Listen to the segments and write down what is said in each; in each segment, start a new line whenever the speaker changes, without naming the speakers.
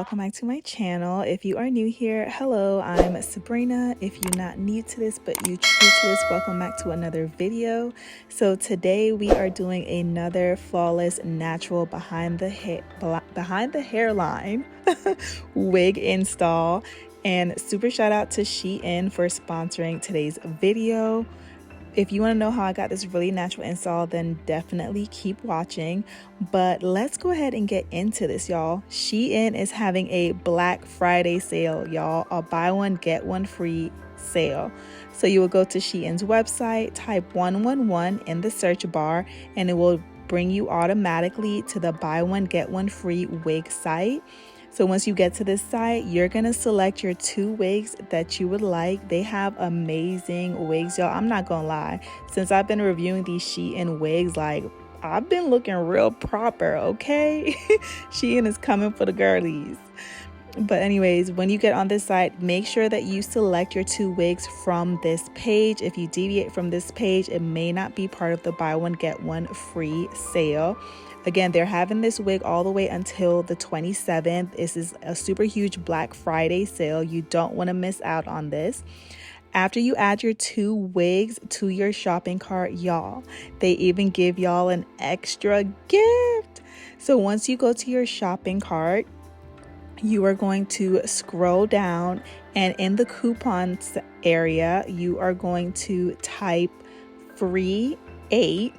welcome back to my channel. If you are new here, hello, I'm Subrena. If you're not new to this but you true to this, welcome back to another video. So today we are doing another flawless natural behind the hairline wig install, and super shout out to SHEIN for sponsoring today's video. If you want to know how I got this really natural install, then definitely keep watching. But let's go ahead and get into this, y'all. SHEIN is having a Black Friday sale, y'all. A buy one, get one free sale. So you will go to SHEIN's website, type 111 in the search bar, and it will bring you automatically to the buy one, get one free wig site. So once you get to this site, you're going to select your 2 wigs that you would like. They have amazing wigs, y'all. I'm not going to lie. Since I've been reviewing these SHEIN wigs, like, I've been looking real proper, okay? SHEIN is coming for the girlies. But anyways, when you get on this site, make sure that you select your 2 wigs from this page. If you deviate from this page, it may not be part of the buy one, get one free sale. Again, they're having this wig all the way until the 27th. This is a super huge Black Friday sale. You don't want to miss out on this. After you add your 2 wigs to your shopping cart, y'all, they even give y'all an extra gift. So once you go to your shopping cart, you are going to scroll down, and in the coupons area, you are going to type free 8,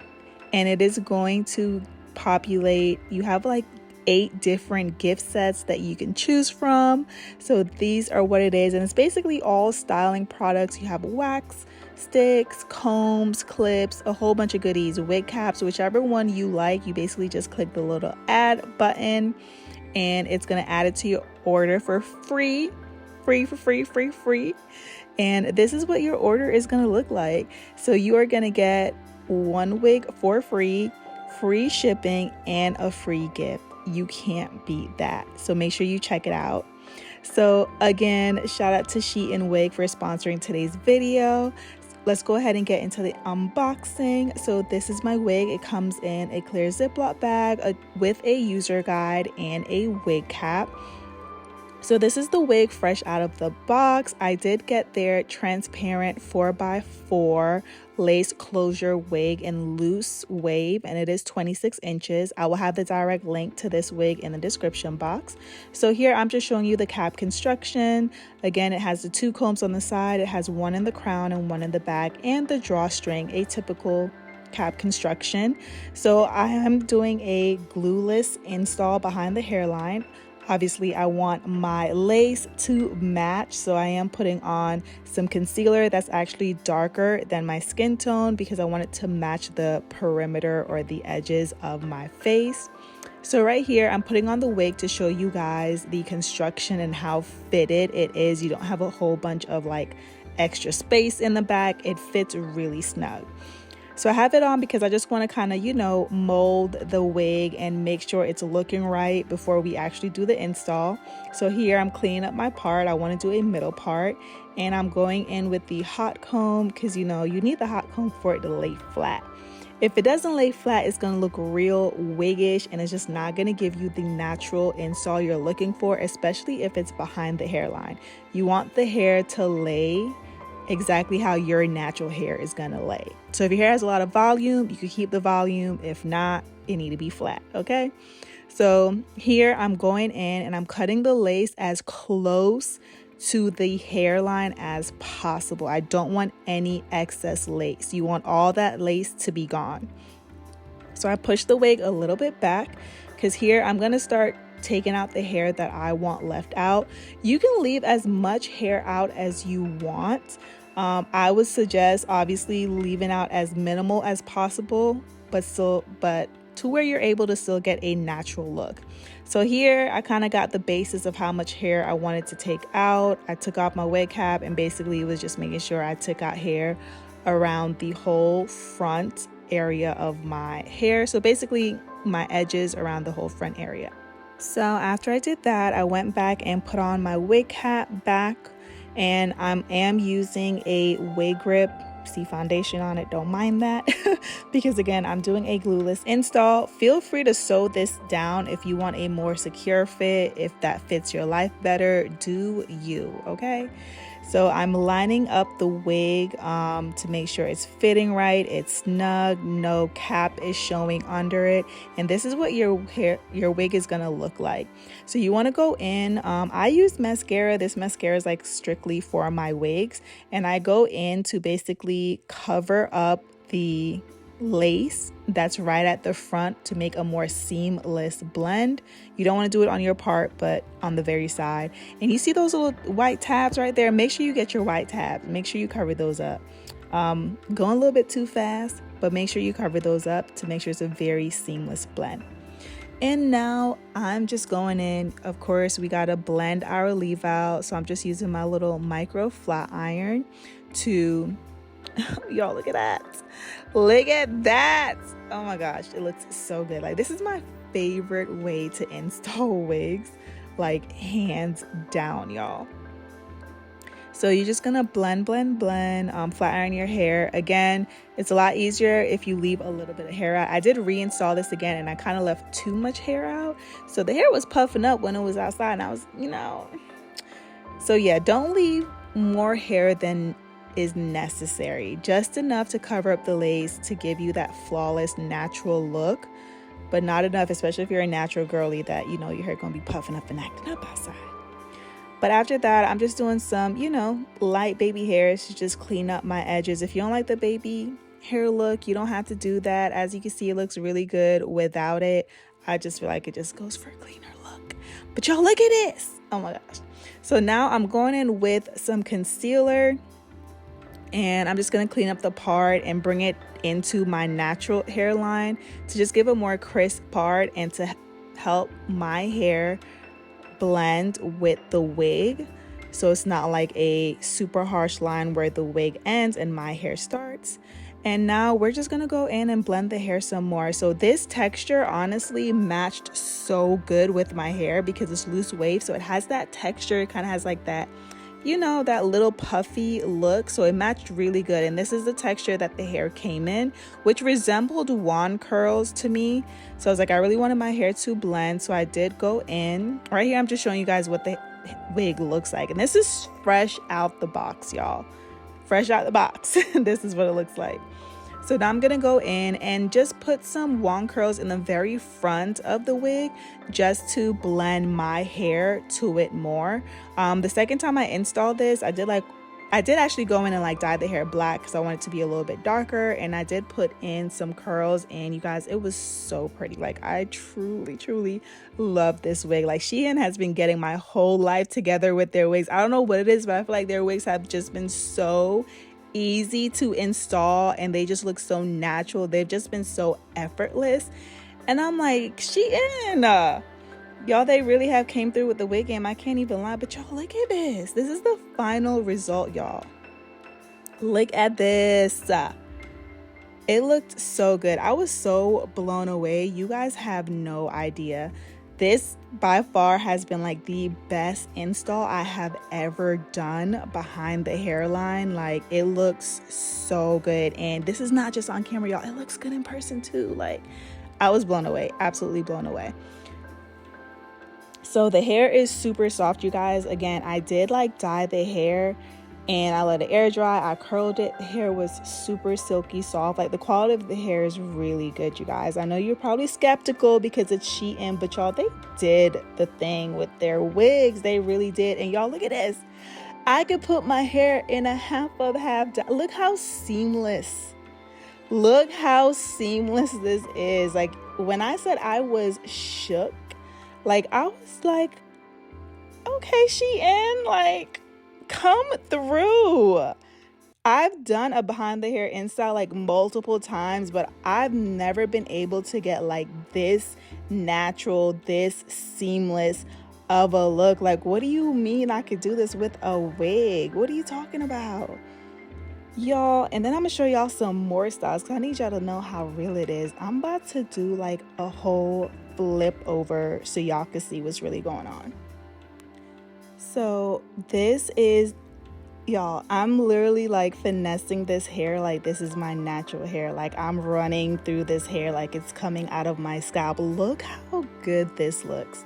and it is going to populate. You have like 8 different gift sets that you can choose from. So these are what it is, and it's basically all styling products. You have wax sticks, combs, clips, a whole bunch of goodies, wig caps, whichever one you like. You basically just click the little add button, and it's going to add it to your order for free. And this is what your order is going to look like. So you are going to get 1 wig for free shipping, and a free gift. You can't beat that. So make sure you check it out. So again, shout out to SHEIN Wig for sponsoring today's video. Let's go ahead and get into the unboxing. So this is my wig. It comes in a clear Ziploc bag with a user guide and a wig cap. So this is the wig fresh out of the box. I did get their transparent 4x4 lace closure wig in loose wave, and it is 26 inches. I will have the direct link to this wig in the description box. So here I'm just showing you the cap construction. Again, it has the 2 combs on the side. It has 1 in the crown and 1 in the back, and the drawstring, a typical cap construction. So I am doing a glueless install behind the hairline. Obviously, I want my lace to match, so I am putting on some concealer that's actually darker than my skin tone because I want it to match the perimeter or the edges of my face. So right here, I'm putting on the wig to show you guys the construction and how fitted it is. You don't have a whole bunch of like extra space in the back. It fits really snug. So I have it on because I just want to kind of, you know, mold the wig and make sure it's looking right before we actually do the install. So here I'm cleaning up my part. I want to do a middle part, and I'm going in with the hot comb because, you know, you need the hot comb for it to lay flat. If it doesn't lay flat, it's going to look real wiggish, and it's just not going to give you the natural install you're looking for, especially if it's behind the hairline. You want the hair to lay exactly how your natural hair is gonna lay. So if your hair has a lot of volume, you can keep the volume. If not, it need to be flat, okay? So here I'm going in and I'm cutting the lace as close to the hairline as possible. I don't want any excess lace. You want all that lace to be gone. So I push the wig a little bit back because here I'm gonna start taking out the hair that I want left out. You can leave as much hair out as you want. I would suggest obviously leaving out as minimal as possible, but to where you're able to still get a natural look. So here I kind of got the basis of how much hair I wanted to take out. I took off my wig cap, and basically it was just making sure I took out hair around the whole front area of my hair. So basically my edges around the whole front area. So after I did that, I went back and put on my wig cap back, and I am using a wig grip see foundation on it, don't mind that. Because again, I'm doing a glueless install. Feel free to sew this down if you want a more secure fit, if that fits your life better. Do you, okay? So I'm lining up the wig to make sure it's fitting right, it's snug, no cap is showing under it, and this is what your wig is gonna look like. So you want to go in. I use mascara. This mascara is like strictly for my wigs, and I go in to basically cover up the lace that's right at the front to make a more seamless blend. You don't want to do it on your part, but on the very side. And you see those little white tabs right there? Make sure you get your white tabs. Make sure you cover those up. Going a little bit too fast, but make sure you cover those up to make sure it's a very seamless blend. And now I'm just going in. Of course, we got to blend our leave out. So I'm just using my little micro flat iron to y'all, look at that. Look at that. Oh my gosh, it looks so good. Like, this is my favorite way to install wigs, like hands down, y'all. So you're just gonna blend, flat iron your hair. Again, it's a lot easier if you leave a little bit of hair out. I did reinstall this again, and I kind of left too much hair out, so the hair was puffing up when it was outside, and I was, so yeah, don't leave more hair than is necessary, just enough to cover up the lace to give you that flawless natural look, but not enough, especially if you're a natural girly, that your hair gonna be puffing up and acting up outside. But after that, I'm just doing some light baby hairs to just clean up my edges. If you don't like the baby hair look, you don't have to do that. As you can see, it looks really good without it. I just feel like it just goes for a cleaner look. But y'all, look at this. Oh my gosh. So now I'm going in with some concealer, and I'm just going to clean up the part and bring it into my natural hairline to just give a more crisp part and to help my hair blend with the wig, so it's not like a super harsh line where the wig ends and my hair starts. And now we're just going to go in and blend the hair some more. So this texture honestly matched so good with my hair because it's loose wave, so it has that texture. It kind of has like that that little puffy look, so it matched really good. And this is the texture that the hair came in, which resembled wand curls to me. So I was like, I really wanted my hair to blend, so I did go in. Right here, I'm just showing you guys what the wig looks like, and this is fresh out the box, y'all. Fresh out the box. This is what it looks like. So now I'm gonna go in and just put some wand curls in the very front of the wig just to blend my hair to it more. The second time I installed this, I did actually go in and like dye the hair black because I wanted it to be a little bit darker, and I did put in some curls, and you guys, it was so pretty. Like, I truly love this wig. Like, SHEIN has been getting my whole life together with their wigs. I don't know what it is, but I feel like their wigs have just been so easy to install, and they just look so natural. They've just been so effortless, and I'm like, SHEIN, y'all, they really have came through with the wig game. I can't even lie. But y'all, look at this. This is the final result, y'all. Look at this. It looked so good. I was so blown away. You guys have no idea. This by far has been like the best install I have ever done behind the hairline. Like, it looks so good, and this is not just on camera, y'all. It looks good in person too. Like, I was blown away, absolutely blown away. So the hair is super soft, you guys. Again, I did like dye the hair and I let it air dry. I curled it. The hair was super silky soft. Like, the quality of the hair is really good, you guys. I know you're probably skeptical because it's SHEIN, but y'all, they did the thing with their wigs. They really did. And y'all, look at this. I could put my hair in a half down. Look how seamless. Look how seamless this is. Like, when I said I was shook, like, I was like, okay, SHEIN, like, come through. I've done a behind the hair install like multiple times, but I've never been able to get like this natural, this seamless of a look. Like, what do you mean I could do this with a wig? What are you talking about, y'all? And then I'm gonna show y'all some more styles because I need y'all to know how real it is. I'm about to do like a whole flip over so y'all can see what's really going on. So this is Y'all, I'm literally like finessing this hair like this is my natural hair. Like I'm running through this hair like it's coming out of my scalp. Look how good this looks.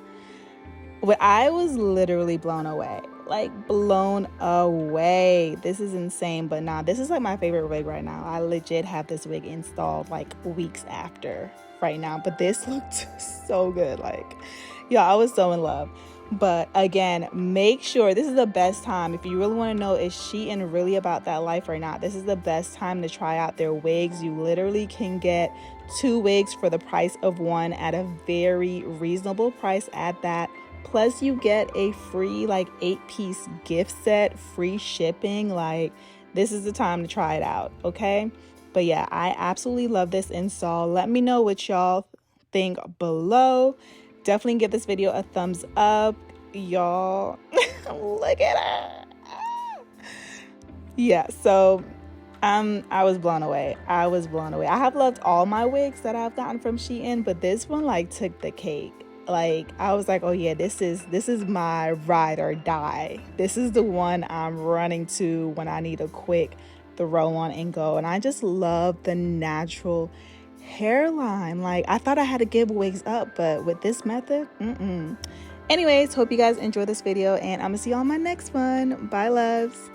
But I was literally blown away. Like blown away. This is insane. But nah, this is like my favorite wig right now. I legit have this wig installed like weeks after right now. But this looked so good. Like, yeah, I was so in love. But again, make sure this is the best time. If you really want to know, is SHEIN really about that life or not? This is the best time to try out their wigs. You literally can get 2 wigs for the price of 1 at a very reasonable price at that. Plus you get a free like 8-piece gift set, free shipping. Like this is the time to try it out, okay? But yeah, I absolutely love this install. Let me know what y'all think below. Definitely give this video a thumbs up, y'all. Look at her. Yeah, so I was blown away. I was blown away. I have loved all my wigs that I've gotten from SHEIN, but this one like took the cake. Like I was like, oh yeah, this is my ride or die. This is the one I'm running to when I need a quick throw on and go. And I just love the natural hairline. Like I thought I had to give wigs up, but with this method, anyways, hope you guys enjoy this video, and I'm gonna see you on my next one. Bye, loves.